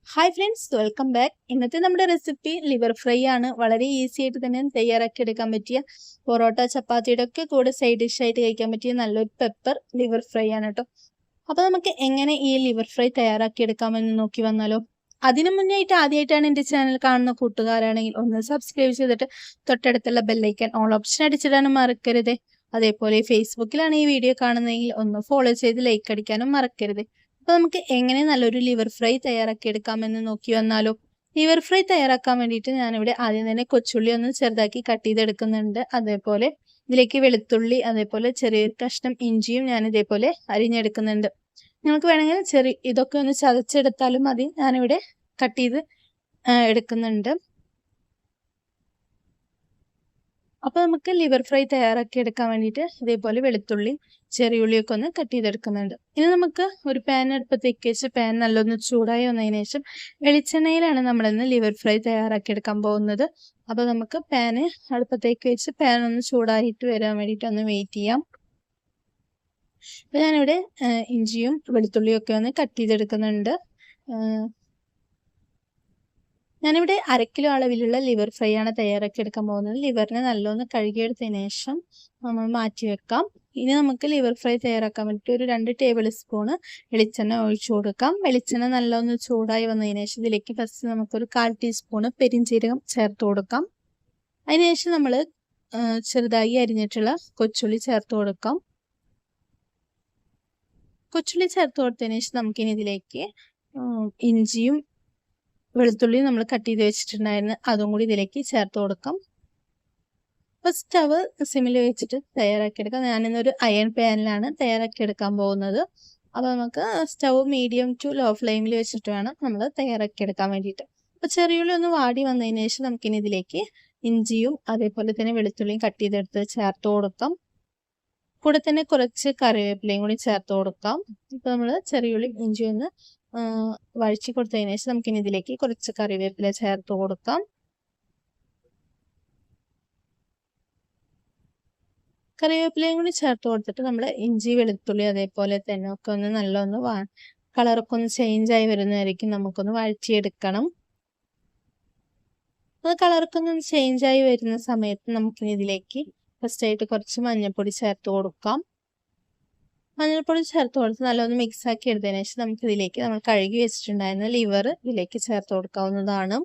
Hi friends, welcome back. ഇന്നത്തെ നമ്മുടെ recipe liver fry ആണ്. വളരെ ഈസി ആയിട്ട് തന്നെ തയ്യാറാക്കി എടുക്കാൻ പറ്റിയ പൊറോട്ട ചപ്പാത്തിയുടെ ഒക്കെ കൂടെ സൈഡ് ഡിഷ് ആയിട്ട് കഴിക്കാൻ പറ്റിയ നല്ലൊരു പെപ്പർ ലിവർ ഫ്രൈ ആണ് കേട്ടോ. അപ്പോൾ നമുക്ക് എങ്ങനെ ഈ ലിവർ ഫ്രൈ തയ്യാറാക്കി എടുക്കാമെന്ന് നോക്കി വന്നാലോ. അതിനു മുന്നായിട്ട് ആദ്യമായിട്ടാണ് എൻ്റെ ചാനൽ കാണുന്ന കൂട്ടുകാരാണെങ്കിൽ ഒന്ന് സബ്സ്ക്രൈബ് ചെയ്തിട്ട് തൊട്ടടുത്തുള്ള ബെല്ലൈക്കൻ ഓൾ ഓപ്ഷൻ അടിച്ചിടാനും മറക്കരുത്. അതേപോലെ ഫേസ്ബുക്കിലാണ് ഈ വീഡിയോ കാണുന്നതെങ്കിൽ ഒന്ന് ഫോളോ ചെയ്ത് ലൈക്ക് അടിക്കാനും മറക്കരുത്. അപ്പോൾ നമുക്ക് എങ്ങനെ നല്ലൊരു ലിവർ ഫ്രൈ തയ്യാറാക്കി എടുക്കാമെന്ന് നോക്കി വന്നാലോ. ലിവർ ഫ്രൈ തയ്യാറാക്കാൻ വേണ്ടിയിട്ട് ഞാനിവിടെ ആദ്യം തന്നെ കൊച്ചുള്ളി ഒന്ന് ചെറുതാക്കി കട്ട് ചെയ്തെടുക്കുന്നുണ്ട്. അതേപോലെ ഇതിലേക്ക് വെളുത്തുള്ളി, അതേപോലെ ചെറിയൊരു കഷ്ണം ഇഞ്ചിയും ഞാൻ ഇതേപോലെ അരിഞ്ഞെടുക്കുന്നുണ്ട്. നിങ്ങൾക്ക് വേണമെങ്കിൽ ഇതൊക്കെ ഒന്ന് ചതച്ചെടുത്താലും മതി. ഞാനിവിടെ കട്ട് ചെയ്ത് എടുക്കുന്നുണ്ട്. അപ്പോൾ നമുക്ക് ലിവർ ഫ്രൈ തയ്യാറാക്കി എടുക്കാൻ വേണ്ടിയിട്ട് ഇതേപോലെ വെളുത്തുള്ളി ചെറിയുള്ളിയൊക്കെ ഒന്ന് കട്ട് ചെയ്തെടുക്കുന്നുണ്ട്. ഇനി നമുക്ക് ഒരു പാൻ അടുപ്പത്തേക്ക് വെച്ച് പാൻ നല്ലൊന്ന് ചൂടായി വന്നതിന് ശേഷം വെളിച്ചെണ്ണയിലാണ് നമ്മളിന്ന് ലിവർ ഫ്രൈ തയ്യാറാക്കി എടുക്കാൻ പോകുന്നത്. അപ്പോൾ നമുക്ക് പാന് അടുപ്പത്തേക്ക് വെച്ച് പാൻ ഒന്ന് ചൂടായിട്ട് വരാൻ വേണ്ടിയിട്ട് ഒന്ന് വെയിറ്റ് ചെയ്യാം. അപ്പോൾ ഞാനിവിടെ ഇഞ്ചിയും വെളുത്തുള്ളിയും ഒക്കെ ഒന്ന് കട്ട് ചെയ്തെടുക്കുന്നുണ്ട്. ഞാനിവിടെ 1/2 കിലോ അളവിലുള്ള ലിവർ ഫ്രൈ ആണ് തയ്യാറാക്കി എടുക്കാൻ പോകുന്നത്. ലിവറിനെ നല്ലോണം കഴുകിയെടുത്തതിന് ശേഷം നമ്മൾ മാറ്റി വെക്കാം. ഇനി നമുക്ക് ലിവർ ഫ്രൈ തയ്യാറാക്കാൻ വേണ്ടിയിട്ട് ഒരു 2 ടേബിൾ സ്പൂണ് വെളിച്ചെണ്ണ ഒഴിച്ചു കൊടുക്കാം. വെളിച്ചെണ്ണ നല്ലോണം ചൂടായി വന്നതിന് ശേഷം ഇതിലേക്ക് ഫസ്റ്റ് നമുക്കൊരു 1/4 ടീസ്പൂണ് പെരിഞ്ജീരകം ചേർത്ത് കൊടുക്കാം. അതിനുശേഷം നമ്മൾ ചെറുതായി അരിഞ്ഞിട്ടുള്ള കൊച്ചുള്ളി ചേർത്ത് കൊടുക്കാം. കൊച്ചുള്ളി ചേർത്ത് കൊടുത്തതിന് ശേഷം നമുക്കിനി ഇതിലേക്ക് ഇഞ്ചിയും വെളുത്തുള്ളി നമ്മൾ കട്ട് ചെയ്ത് വെച്ചിട്ടുണ്ടായിരുന്നു, അതും കൂടി ഇതിലേക്ക് ചേർത്ത് കൊടുക്കാം. അപ്പോൾ സ്റ്റവ് സിമ്മിൽ വെച്ചിട്ട് തയ്യാറാക്കിയെടുക്കാം. ഞാനിന്നൊരു അയൺ പാനിലാണ് തയ്യാറാക്കിയെടുക്കാൻ പോകുന്നത്. അപ്പോൾ നമുക്ക് സ്റ്റവ് മീഡിയം ടു ലോ ഫ്ലെയിമിൽ വെച്ചിട്ട് വേണം നമ്മൾ തയ്യാറാക്കിയെടുക്കാൻ വേണ്ടിയിട്ട്. അപ്പോൾ ചെറിയുള്ളി ഒന്ന് വാടി വന്നതിന് ശേഷം നമുക്കിനി ഇതിലേക്ക് ഇഞ്ചിയും അതേപോലെ തന്നെ വെളുത്തുള്ളിയും കട്ട് ചെയ്തെടുത്ത് ചേർത്ത് കൊടുക്കാം. കൂടെ തന്നെ കുറച്ച് കറിവേപ്പിലയും കൂടി ചേർത്ത് കൊടുക്കാം. ഇപ്പോൾ നമ്മൾ ചെറിയുള്ളി ഇഞ്ചി ഒന്ന് വഴറ്റി കൊടുത്തതിന് ശേഷം നമുക്കിനി ഇതിലേക്ക് കുറച്ച് കറിവേപ്പില ചേർത്ത് കൊടുക്കാം. കറിവേപ്പിലയും കൂടി ചേർത്ത് കൊടുത്തിട്ട് നമ്മൾ ഇഞ്ചി വെളുത്തുള്ളി അതേപോലെ തന്നെ ഒക്കെ ഒന്ന് നല്ലൊന്ന് കളറൊക്കെ ഒന്ന് ചേഞ്ച് ആയി വരുന്നതായിരിക്കും നമുക്കൊന്ന് വഴറ്റിയെടുക്കണം. അത് കളറൊക്കെ ഒന്ന് ചേഞ്ച് ആയി വരുന്ന സമയത്ത് നമുക്കിനി ഇതിലേക്ക് ഫസ്റ്റ് ആയിട്ട് കുറച്ച് മഞ്ഞൾപ്പൊടി ചേർത്ത് കൊടുക്കാം. മഞ്ഞൾപ്പൊടി ചേർത്ത് കൊടുത്ത് നല്ലൊന്ന് മിക്സ് ആക്കി എടുത്തതിന് ശേഷം നമുക്ക് ഇതിലേക്ക് നമ്മൾ കഴുകി വെച്ചിട്ടുണ്ടായിരുന്ന ലിവർ ഇതിലേക്ക് ചേർത്ത് കൊടുക്കാവുന്നതാണ്.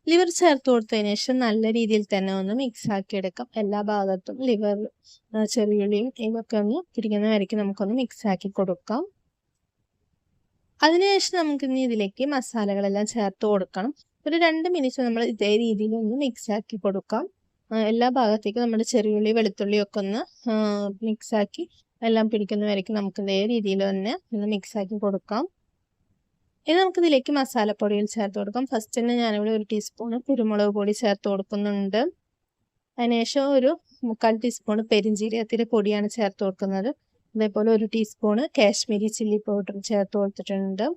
ലിവർ ചേർത്ത് കൊടുത്തതിന് ശേഷം നല്ല രീതിയിൽ തന്നെ ഒന്ന് മിക്സ് ആക്കി എടുക്കാം. എല്ലാ ഭാഗത്തും ലിവർ ചെറിയുള്ളിയും ഇവയൊക്കെ ഒന്ന് പിടിക്കുന്ന വരയ്ക്ക് നമുക്കൊന്ന് മിക്സ് ആക്കി കൊടുക്കാം. അതിനുശേഷം നമുക്കിനി ഇതിലേക്ക് മസാലകളെല്ലാം ചേർത്ത് കൊടുക്കണം. ഒരു 2 മിനിറ്റ് നമ്മൾ ഇതേ രീതിയിൽ ഒന്ന് മിക്സ് ആക്കി കൊടുക്കാം. എല്ലാ ഭാഗത്തേക്കും നമ്മുടെ ചെറിയുള്ളി വെളുത്തുള്ളി ഒക്കെ ഒന്ന് മിക്സാക്കി എല്ലാം പിടിക്കുന്ന വരയ്ക്കും നമുക്ക് ഇതേ രീതിയിൽ തന്നെ ഒന്ന് മിക്സാക്കി കൊടുക്കാം. ഇനി നമുക്കിതിലേക്ക് മസാലപ്പൊടികൾ ചേർത്ത് കൊടുക്കാം. ഫസ്റ്റ് തന്നെ ഞാനിവിടെ 1 ടീസ്പൂണ് കുരുമുളക് പൊടി ചേർത്ത് കൊടുക്കുന്നുണ്ട്. അതിനുശേഷം ഒരു 3/4 ടീസ്പൂണ് പെരിഞ്ജീരകത്തിൻ്റെ പൊടിയാണ് ചേർത്ത് കൊടുക്കുന്നത്. അതേപോലെ 1 ടീസ്പൂണ് കാശ്മീരി ചില്ലി പൗഡർ ചേർത്ത് കൊടുത്തിട്ടുണ്ട്.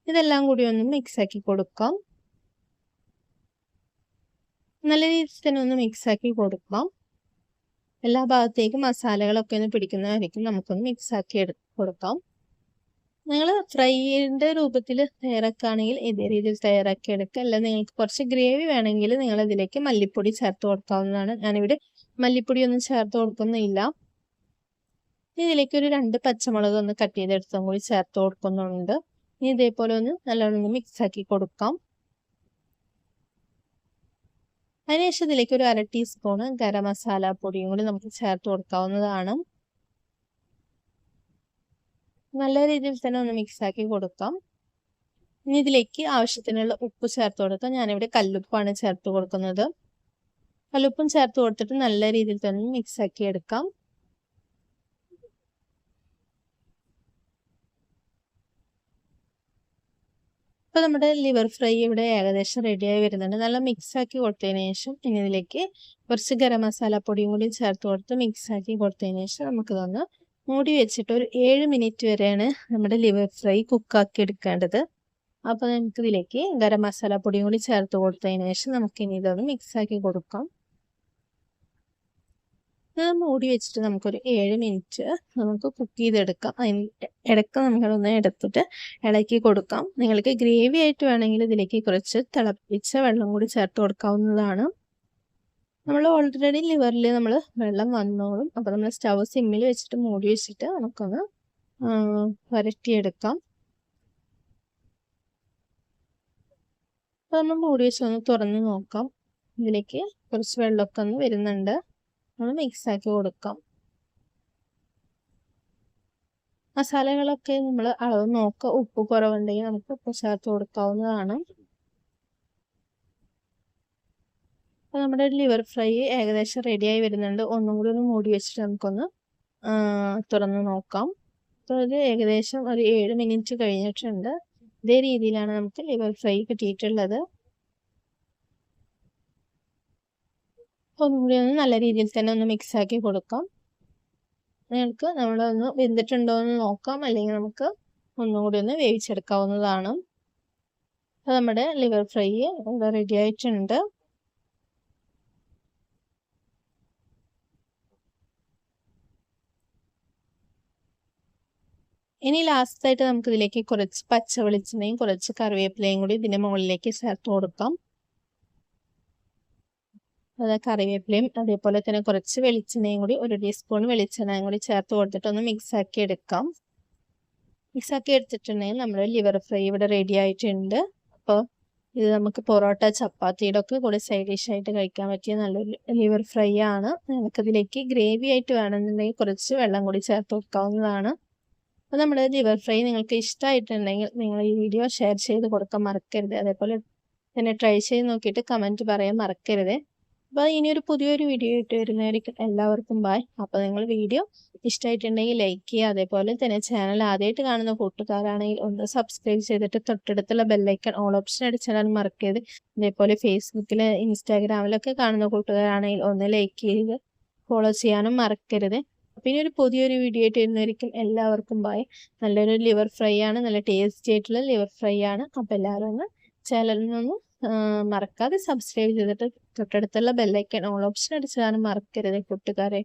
ഇതെല്ലാം കൂടി ഒന്ന് മിക്സാക്കി കൊടുക്കാം. നല്ല രീതിയിൽ തന്നെ ഒന്ന് മിക്സാക്കി കൊടുക്കാം. എല്ലാ ഭാഗത്തേക്കും മസാലകളൊക്കെ ഒന്ന് പിടിക്കുന്നതായിരിക്കും നമുക്കൊന്ന് മിക്സാക്കി കൊടുക്കാം. നിങ്ങൾ ഫ്രൈൻ്റെ രൂപത്തിൽ തയ്യാറാക്കുകയാണെങ്കിൽ ഇതേ രീതിയിൽ തയ്യാറാക്കി എടുക്കുക. അല്ല നിങ്ങൾക്ക് കുറച്ച് ഗ്രേവി വേണമെങ്കിൽ നിങ്ങൾ ഇതിലേക്ക് മല്ലിപ്പൊടി ചേർത്ത് കൊടുക്കാവുന്നതാണ്. ഞാനിവിടെ മല്ലിപ്പൊടി ഒന്നും ചേർത്ത് കൊടുക്കുന്നില്ല. ഇതിലേക്ക് ഒരു 2 പച്ചമുളക് ഒന്ന് കട്ട് ചെയ്തെടുത്തും കൂടി ചേർത്ത് കൊടുക്കുന്നുണ്ട്. ഇനി ഇതേപോലെ ഒന്ന് നല്ലോണം മിക്സാക്കി കൊടുക്കാം. അതിനുശേഷം ഇതിലേക്ക് ഒരു 1/2 ടീസ്പൂണ് ഗരം മസാല പൊടിയും കൂടി നമുക്ക് ചേർത്ത് കൊടുക്കാവുന്നതാണ്. നല്ല രീതിയിൽ തന്നെ ഒന്ന് മിക്സാക്കി കൊടുക്കാം. ഇനി ഇതിലേക്ക് ആവശ്യത്തിനുള്ള ഉപ്പ് ചേർത്ത് കൊടുക്കാം. ഞാനിവിടെ കല്ലുപ്പാണ് ചേർത്ത് കൊടുക്കുന്നത്. കല്ലുപ്പും ചേർത്ത് കൊടുത്തിട്ട് നല്ല രീതിയിൽ തന്നെ മിക്സാക്കി എടുക്കാം. ഇപ്പോൾ നമ്മുടെ ലിവർ ഫ്രൈ ഇവിടെ ഏകദേശം റെഡിയായി വരുന്നുണ്ട്. നല്ല മിക്സാക്കി കൊടുത്തതിന് ശേഷം ഇനി ഇതിലേക്ക് കുറച്ച് ഗരം മസാല പൊടിയും കൂടി ചേർത്ത് കൊടുത്ത് മിക്സാക്കി കൊടുത്തതിന് ശേഷം നമുക്കിതൊന്ന് മൂടി വെച്ചിട്ട് ഒരു 7 മിനിറ്റ് വരെയാണ് നമ്മുടെ ലിവർ ഫ്രൈ കുക്കാക്കി എടുക്കേണ്ടത്. അപ്പോൾ നമുക്കിതിലേക്ക് ഗരം മസാല പൊടിയും കൂടി ചേർത്ത് കൊടുത്തതിന് ശേഷം നമുക്കിനി ഇതൊന്ന് മിക്സാക്കി കൊടുക്കാം. ഇത് മൂടി വെച്ചിട്ട് നമുക്കൊരു 7 മിനിറ്റ് നമുക്ക് കുക്ക് ചെയ്തെടുക്കാം. അതിന് ഇടയ്ക്ക് നമ്മളൊന്ന് എടുത്തിട്ട് ഇളക്കി കൊടുക്കാം. നിങ്ങൾക്ക് ഗ്രേവി ആയിട്ട് വേണമെങ്കിൽ ഇതിലേക്ക് കുറച്ച് തിളപ്പിച്ച വെള്ളം കൂടി ചേർത്ത് കൊടുക്കാവുന്നതാണ്. നമ്മൾ ഓൾറെഡി ലിവറിൽ നമ്മൾ വെള്ളം വന്നോളും. അപ്പോൾ നമ്മൾ സ്റ്റവ് സിമ്മിൽ വെച്ചിട്ട് മൂടി വെച്ചിട്ട് നമുക്കൊന്ന് വരട്ടിയെടുക്കാം. അപ്പോൾ നമ്മൾ മൂടി വെച്ച് ഒന്ന് തുറന്ന് നോക്കാം. ഇതിലേക്ക് കുറച്ച് വെള്ളമൊക്കെ ഒന്ന് വരുന്നുണ്ട്. നമ്മൾ മിക്സാക്കി കൊടുക്കാം. മസാലകളൊക്കെ നമ്മൾ അളവ് നോക്കുക. ഉപ്പ് കുറവുണ്ടെങ്കിൽ നമുക്ക് ഉപ്പ് ചേർത്ത് കൊടുക്കാവുന്നതാണ്. അപ്പോൾ നമ്മുടെ ലിവർ ഫ്രൈ ഏകദേശം റെഡിയായി വരുന്നുണ്ട്. ഒന്നും കൂടി ഒന്ന് മൂടി വെച്ചിട്ട് നമുക്കൊന്ന് തുറന്ന് നോക്കാം. അപ്പോൾ ഇത് ഏകദേശം ഒരു 7 മിനിറ്റ് കഴിഞ്ഞിട്ടുണ്ട്. ഇതേ രീതിയിലാണ് നമുക്ക് ലിവർ ഫ്രൈ കിട്ടിയിട്ടുള്ളത്. ഒന്നും കൂടി ഒന്ന് നല്ല രീതിയിൽ തന്നെ ഒന്ന് മിക്സാക്കി കൊടുക്കാം. നിങ്ങൾക്ക് നമ്മളൊന്ന് വെന്തിട്ടുണ്ടോ എന്ന് നോക്കാം, അല്ലെങ്കിൽ നമുക്ക് ഒന്നുകൂടി ഒന്ന് വേവിച്ചെടുക്കാവുന്നതാണ്. അപ്പോൾ നമ്മുടെ ലിവർ ഫ്രൈ ഇവിടെ റെഡി ആയിട്ടുണ്ട്. ഇനി ലാസ്റ്റായിട്ട് നമുക്ക് ഇതിലേക്ക് കുറച്ച് പച്ച വെളിച്ചെണ്ണയും കുറച്ച് കറിവേപ്പിലയും കൂടി ഇതിൻ്റെ മുകളിലേക്ക് ചേർത്ത് കൊടുക്കാം. കറിവേപ്പിലയും അതേപോലെ തന്നെ കുറച്ച് വെളിച്ചെണ്ണയും കൂടി 1 ടീസ്പൂൺ വെളിച്ചെണ്ണയും കൂടി ചേർത്ത് കൊടുത്തിട്ട് ഒന്ന് മിക്സാക്കി എടുക്കാം. മിക്സാക്കി എടുത്തിട്ടുണ്ടെങ്കിൽ നമ്മുടെ ലിവർ ഫ്രൈ ഇവിടെ റെഡി ആയിട്ടുണ്ട്. അപ്പോൾ ഇത് നമുക്ക് പൊറോട്ട ചപ്പാത്തിയുടെ ഒക്കെ കൂടെ സൈഡ് ഡിഷായിട്ട് കഴിക്കാൻ പറ്റിയ നല്ലൊരു ലിവർ ഫ്രൈ ആണ്. നമുക്കതിലേക്ക് ഗ്രേവി ആയിട്ട് വേണമെന്നുണ്ടെങ്കിൽ കുറച്ച് വെള്ളം കൂടി ചേർത്ത് കൊടുക്കാവുന്നതാണ്. അപ്പോൾ നമ്മുടെ ലിവർ ഫ്രൈ നിങ്ങൾക്ക് ഇഷ്ടമായിട്ടുണ്ടെങ്കിൽ നിങ്ങൾ ഈ വീഡിയോ ഷെയർ ചെയ്ത് കൊടുക്കാൻ മറക്കരുത്. അതേപോലെ തന്നെ ട്രൈ ചെയ്ത് നോക്കിയിട്ട് കമൻറ്റ് പറയാൻ മറക്കരുത്. അപ്പോൾ ഇനിയൊരു പുതിയൊരു വീഡിയോ ഇട്ട് വരുന്നവർക്ക് എല്ലാവർക്കും ബായ്. അപ്പോൾ നിങ്ങൾ വീഡിയോ ഇഷ്ടമായിട്ടുണ്ടെങ്കിൽ ലൈക്ക് ചെയ്യുക. അതേപോലെ തന്നെ ചാനൽ ആദ്യമായിട്ട് കാണുന്ന കൂട്ടുകാരാണെങ്കിൽ ഒന്ന് സബ്സ്ക്രൈബ് ചെയ്തിട്ട് തൊട്ടടുത്തുള്ള ബെല്ലൈക്കൺ ഓൾ ഓപ്ഷൻ അടിച്ചാൽ മറക്കരുത്. അതേപോലെ ഫേസ്ബുക്കിൽ ഇൻസ്റ്റാഗ്രാമിലൊക്കെ കാണുന്ന കൂട്ടുകാരാണെങ്കിൽ ഒന്ന് ലൈക്ക് ചെയ്ത് ഫോളോ ചെയ്യാനും മറക്കരുത്. പിന്നെ ഒരു പുതിയൊരു വീഡിയോ ആയിട്ട് വരുന്നവരിക്കും എല്ലാവർക്കും ബായ്. നല്ലൊരു ലിവർ ഫ്രൈ ആണ്, നല്ല ടേസ്റ്റി ആയിട്ടുള്ള ലിവർ ഫ്രൈ ആണ്. അപ്പോൾ എല്ലാവരും ഒന്ന് ചാനലിൽ നിന്ന് മറക്കാതെ സബ്സ്ക്രൈബ് ചെയ്തിട്ട് തൊട്ടടുത്തുള്ള ബെല്ലൈക്കൺ ഓൾ ഓപ്ഷൻ അടിച്ചാലും മറക്കരുത് കൂട്ടുകാരെ.